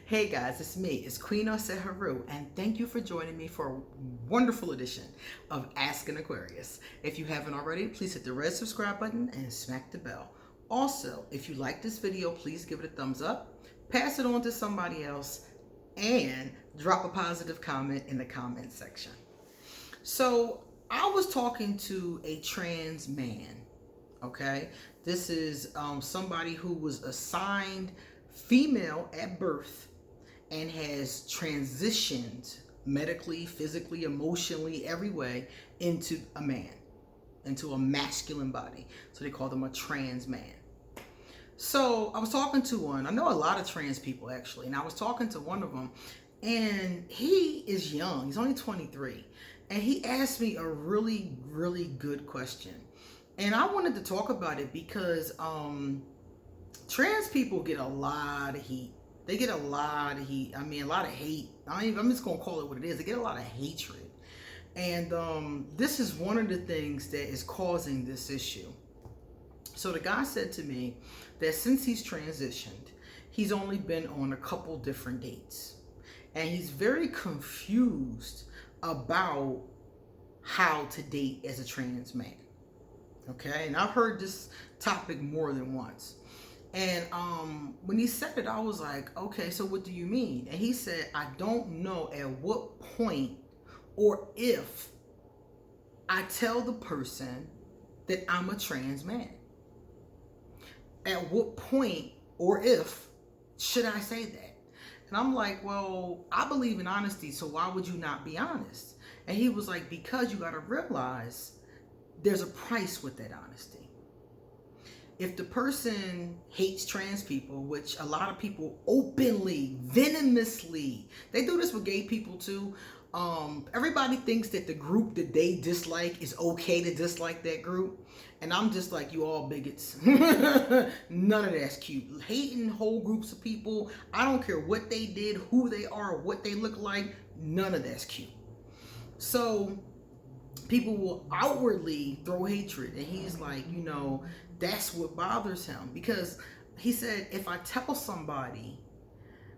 Hey guys, it's me. It's Queen Haru, and thank you for joining me for a wonderful edition of Ask an Aquarius. If you haven't already, please hit the red subscribe button and smack the bell. Also, if you like this video, please give it a thumbs up, pass it on to somebody else, and drop a positive comment in the comment section. So, I was talking to a trans man, okay? This is somebody who was assigned female at birth and has transitioned medically, physically, emotionally, every way into a man, into a masculine body. So they call them a trans man. So I was talking to one, I know a lot of trans people actually, and I was talking to one of them, and he is young, he's only 23, and he asked me a really, really good question. And I wanted to talk about it because trans people get a lot of heat. They get a lot of heat. I mean, a lot of hate. I'm just going to call it what it is. They get a lot of hatred. And this is one of the things that is causing this issue. So the guy said to me that since he's transitioned, he's only been on a couple different dates. And he's very confused about how to date as a trans man. Okay? And I've heard this topic more than once. And when he said it, I was like, okay, so what do you mean? And he said, I don't know at what point or if I tell the person that I'm a trans man. At what point or if should I say that? And I'm like, well, I believe in honesty, so why would you not be honest? And he was like, because you got to realize there's a price with that honesty. If the person hates trans people, which a lot of people openly, venomously, they do this with gay people too. Everybody thinks that the group that they dislike is okay to dislike that group. And I'm just like, you all bigots. None of that's cute. Hating whole groups of people, I don't care what they did, who they are, what they look like, none of that's cute. So people will outwardly throw hatred, and he's like, that's what bothers him, because he said, if I tell somebody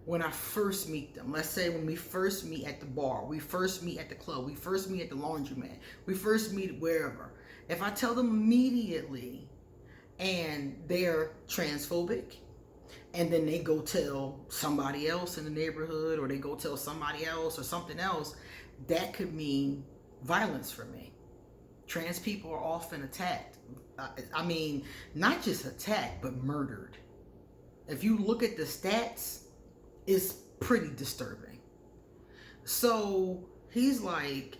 when I first meet them, let's say when we first meet at the bar, we first meet at the club, we first meet at the laundromat, we first meet wherever, if I tell them immediately and they're transphobic, and then they go tell somebody else in the neighborhood, or they go tell somebody else or something else, that could mean violence for me. Trans people are often attacked. I mean, not just attacked, but murdered. If you look at the stats, it's pretty disturbing. So he's like,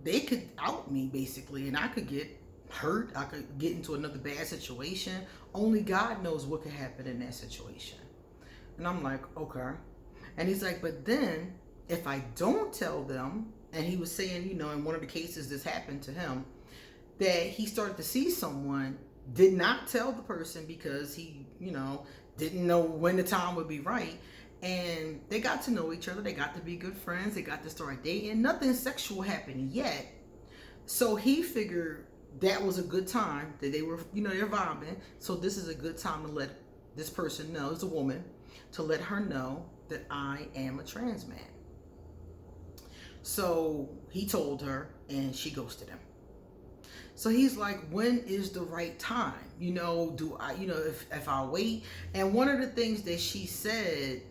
they could out me basically, and I could get hurt. I could get into another bad situation. Only God knows what could happen in that situation. And I'm like, okay. And he's like, but then if I don't tell them, and he was saying, in one of the cases this happened to him, that he started to see someone, did not tell the person because he, didn't know when the time would be right. And they got to know each other. They got to be good friends. They got to start dating. Nothing sexual happened yet. So he figured that was a good time, that they were, they're vibing. So this is a good time to let this person know, it's a woman, to let her know that I am a trans man. So he told her, and she ghosted him. So he's like, when is the right time? Do I, if I wait? And one of the things that she said,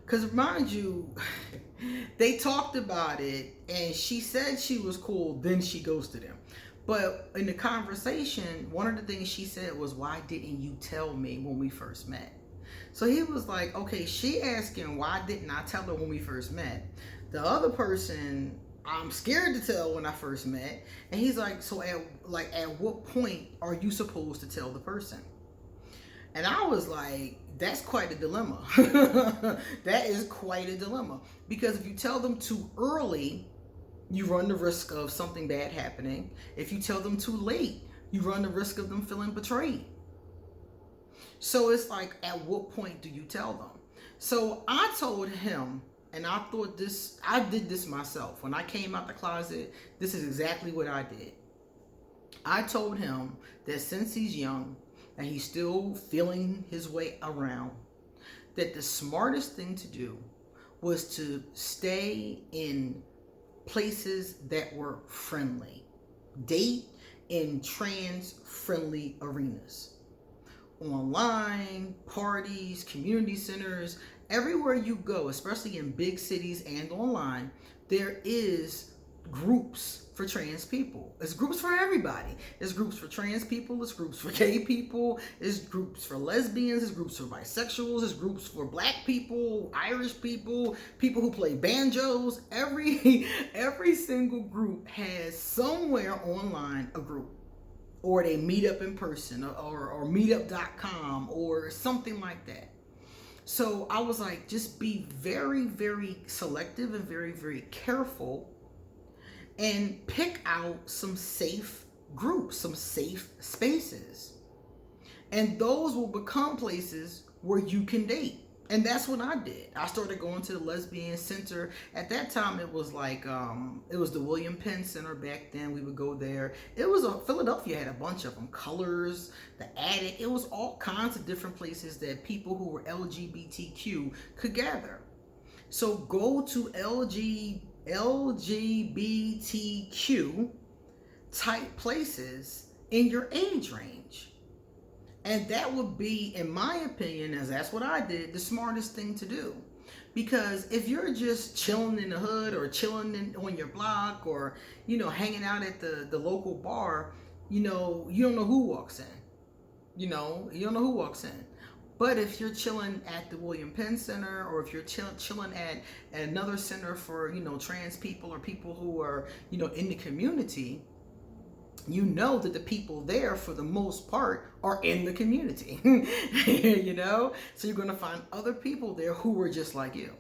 because mind you, they talked about it, and she said she was cool, then she ghosted him. But in the conversation, one of the things she said was, why didn't you tell me when we first met? So he was like, okay, she asking, why didn't I tell her when we first met? The other person, I'm scared to tell when I first met. And he's like, so at what point are you supposed to tell the person? And I was like, that's quite a dilemma. That is quite a dilemma. Because if you tell them too early, you run the risk of something bad happening. If you tell them too late, you run the risk of them feeling betrayed. So it's like, at what point do you tell them? So I told him, and I thought this, I did this myself. When I came out the closet, this is exactly what I did. I told him that since he's young and he's still feeling his way around, that the smartest thing to do was to stay in places that were friendly. Date in trans-friendly arenas. Online, parties, community centers, everywhere you go, especially in big cities and online, there is groups for trans people. It's groups for everybody. It's groups for trans people, it's groups for gay people, it's groups for lesbians, it's groups for bisexuals, it's groups for black people, Irish people, people who play banjos. Every single group has somewhere online a group. Or they meet up in person, or meetup.com or something like that. So I was like, just be very, very selective and very, very careful, and pick out some safe groups, some safe spaces. And those will become places where you can date. And that's what I did. I started going to the lesbian center. At that time, it was like, it was the William Penn Center back then. We would go there. It was Philadelphia had a bunch of them. Colors, the Attic. It was all kinds of different places that people who were LGBTQ could gather. So go to LGBTQ type places in your age range. And that would be, in my opinion, as that's what I did, the smartest thing to do. Because if you're just chilling in the hood or chilling on your block or, hanging out at the local bar, you don't know who walks in. You don't know who walks in. But if you're chilling at the William Penn Center, or if you're chilling at another center for, trans people or people who are, in the community, you know that the people there, for the most part, are in the community. So you're going to find other people there who are just like you.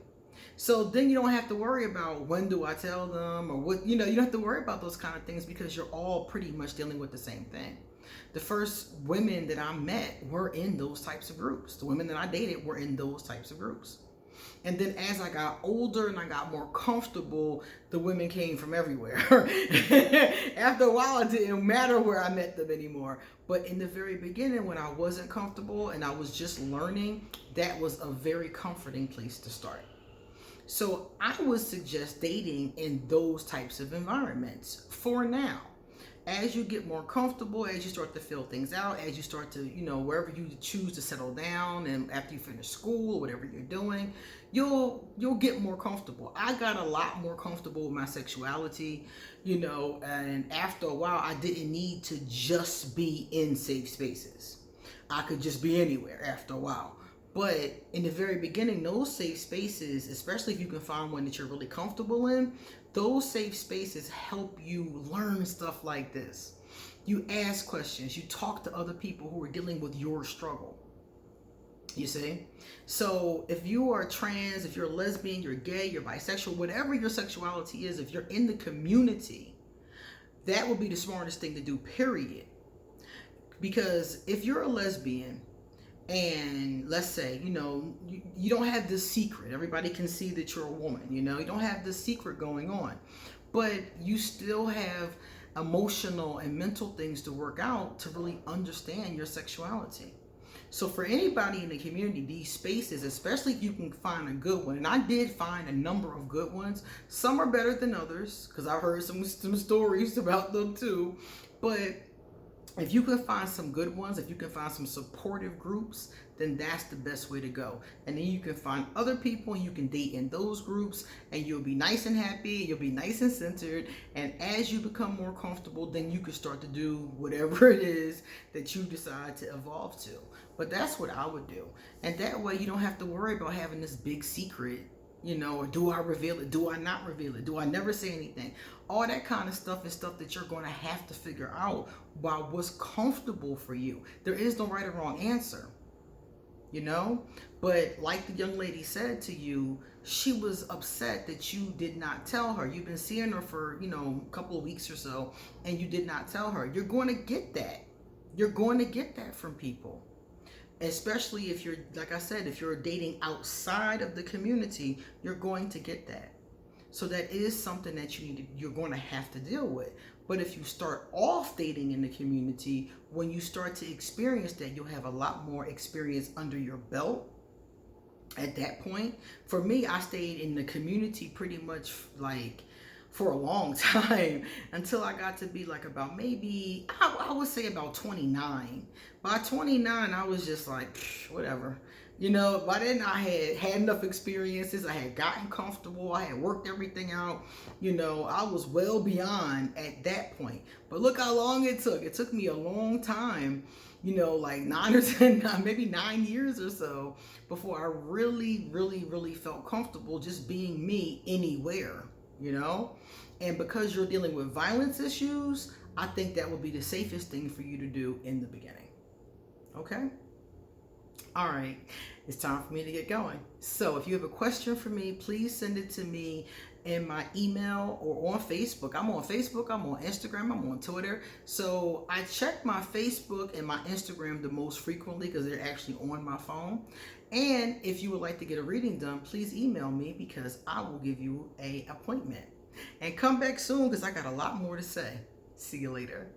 So then you don't have to worry about when do I tell them, or what, you don't have to worry about those kind of things, because you're all pretty much dealing with the same thing. The first women that I met were in those types of groups. The women that I dated were in those types of groups. And then as I got older and I got more comfortable, the women came from everywhere. After a while, it didn't matter where I met them anymore. But in the very beginning, when I wasn't comfortable and I was just learning, that was a very comforting place to start. So I would suggest dating in those types of environments for now. As you get more comfortable, as you start to fill things out, as you start to, wherever you choose to settle down, and after you finish school or whatever you're doing, you'll get more comfortable. I got a lot more comfortable with my sexuality, and after a while, I didn't need to just be in safe spaces. I could just be anywhere after a while. But in the very beginning, those safe spaces, especially if you can find one that you're really comfortable in, those safe spaces help you learn stuff like this. You ask questions, you talk to other people who are dealing with your struggle. You see? So if you are trans, if you're a lesbian, you're gay, you're bisexual, whatever your sexuality is, if you're in the community, that would be the smartest thing to do, period. Because if you're a lesbian, and let's say, you don't have this secret. Everybody can see that you're a woman, you don't have this secret going on. But you still have emotional and mental things to work out to really understand your sexuality. So for anybody in the community, these spaces, especially if you can find a good one, and I did find a number of good ones. Some are better than others, because I've heard some stories about them too. But if you can find some good ones, if you can find some supportive groups, then that's the best way to go. And then you can find other people and you can date in those groups, and you'll be nice and happy, you'll be nice and centered. And as you become more comfortable, then you can start to do whatever it is that you decide to evolve to. But that's what I would do. And that way you don't have to worry about having this big secret, or do I reveal it? Do I not reveal it? Do I never say anything? All that kind of stuff is stuff that you're going to have to figure out by what's comfortable for you. There is no right or wrong answer, But like the young lady said to you, she was upset that you did not tell her. You've been seeing her for, a couple of weeks or so, and you did not tell her. You're going to get that. You're going to get that from people. Especially if you're, like I said, if you're dating outside of the community, you're going to get that. So that is something that you're going to have to deal with. But if you start off dating in the community, when you start to experience that, you'll have a lot more experience under your belt. At that point, for me, I stayed in the community pretty much like for a long time until I got to be like about maybe, I would say about 29. By 29, I was just like, whatever. You know, by then I had enough experiences. I had gotten comfortable. I had worked everything out. You know, I was well beyond at that point. But look how long it took. It took me a long time, you know, like 9 or 10, maybe 9 years or so before I really, really, really felt comfortable just being me anywhere, you know? And because you're dealing with violence issues, I think that would be the safest thing for you to do in the beginning. Okay? All right, it's time for me to get going. So if you have a question for me, please send it to me in my email or on Facebook. I'm on Facebook, I'm on Instagram, I'm on Twitter. So I check my Facebook and my Instagram the most frequently because they're actually on my phone. And if you would like to get a reading done, please email me because I will give you an appointment. And come back soon because I got a lot more to say. See you later.